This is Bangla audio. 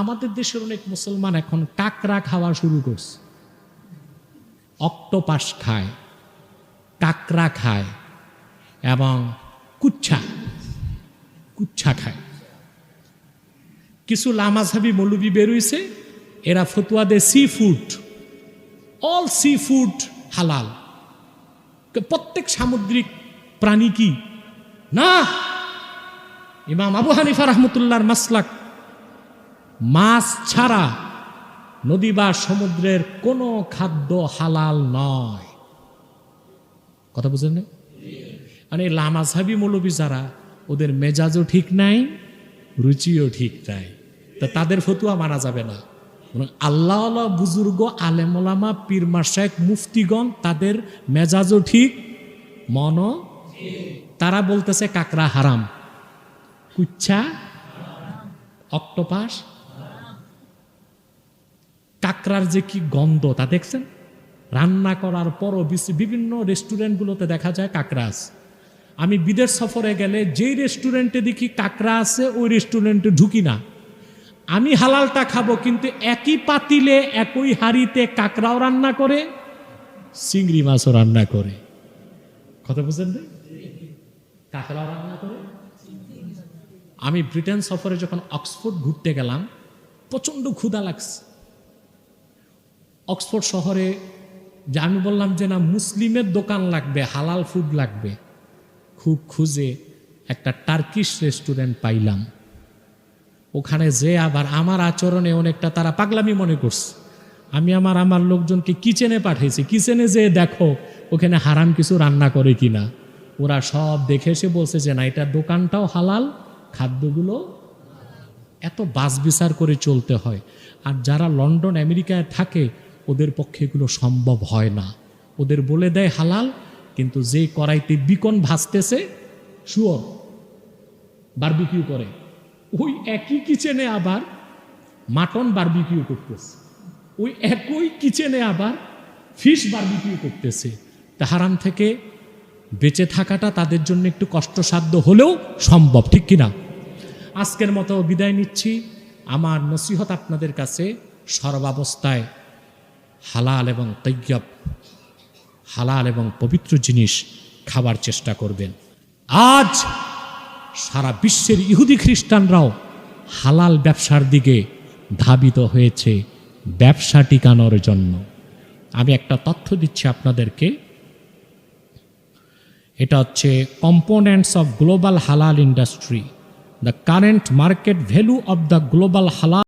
আমাদের দেশের অনেক মুসলমান এখন কাকড়া খাওয়া শুরু করছে, অক্টোপাস খায়, কাকড়া খায় এবং কুচ্ছা খায়। কিছু লামাঝাবি মৌলবি বেরোইছে, এরা ফতুয়া দেয় sea food, all sea food হালাল। প্রত্যেক সামুদ্রিক প্রাণী কি না। ইমাম আবু হানিফা রাহমাতুল্লাহর মাসলাক, মাছ ছাড়া নদী বা সমুদ্রের কোনো খাদ্য হালাল নয়। কথা বুঝেন না? মানে লামাঝাবি মৌলবি যারা, ওদের মেজাজও ঠিক নাই, রুচিও ঠিক নাই, তা তাদের ফতুয়া মানা যাবে না। আল্লাহ আল্লাহ বুজুর্গ আলেম ওলামা পীর মাশায়েখ মুফতিগণ, তাদের মেজাজও ঠিক, মনও। তারা বলতেছে কাকড়া হারাম, কুচ্ছা, অক্টোপাস। কাকড়ার যে কি গন্ধ তা দেখছেন? রান্না করার পরও বিভিন্ন রেস্টুরেন্টগুলোতে দেখা যায় কাকড়া আছে। আমি বিদেশ সফরে গেলে যেই রেস্টুরেন্টে দেখি কাকড়া আছে, ওই রেস্টুরেন্টে ঢুকি না। আমি হালালটা খাবো, কিন্তু একই পাতিলে একই হাঁড়িতে কাকড়াও রান্না করে, চিংড়ি মাছও রান্না করে। কথা বুঝেন না? কাকড়াও রান্না করে। আমি ব্রিটেন সফরে যখন অক্সফোর্ড ঘুরতে গেলাম, প্রচণ্ড ক্ষুধা লাগছে। অক্সফোর্ড শহরে যে আমি বললাম যে না, মুসলিমের দোকান লাগবে, হালাল ফুড লাগবে, খুব খুঁজে একটা টার্কিশ রেস্টুরেন্ট পাইলাম। ওখানে যে আবার আমার আচরণে অনেকটা তারা পাগলামি মনে করছে। আমি আমার লোকজনকে কিচেনে পাঠিয়েছি, কিচেনে যে দেখো ওখানে হারাম কিছু রান্না করে কিনা। ওরা সব দেখে এসে বলছে যে না, এটা দোকানটাও হালাল, খাদ্যগুলো। এত বাছবিচার করে চলতে হয়। আর যারা লন্ডন আমেরিকায় থাকে, ওদের পক্ষে এগুলো সম্ভব হয় না। ওদের বলে দেয় হালাল, কিন্তু যে কড়াইতে বিকন ভাজতেছে, শুয়োর বারবিকিউ করে, ওই একই কিচেনে আবার মাটন বারবিকিউ করতেছে, ওই একই কিচেনে আবার ফিশ বারবিকিউ করতেছে। তা হারাম থেকে বেঁচে থাকাটা তাদের জন্য একটু কষ্টসাধ্য হলেও সম্ভব, ঠিক কিনা? আজকের মতো বিদায় নিচ্ছি। আমার নসিহত আপনাদের কাছে, সর্বাবস্থায় হালাল এবং তৈয়ব, হালাল এবং পবিত্র জিনিস খাবার চেষ্টা করবেন। আজ সারা বিশ্বের ইহুদি খ্রিস্টানরাও হালাল ব্যবসার দিকে ধাবিত হয়েছে ব্যবসা টিকানোর জন্য। আমি একটা তথ্য দিচ্ছি আপনাদেরকে, এটা হচ্ছে কম্পোনেন্টস অফ গ্লোবাল হালাল industry, the current market value of the global হালাল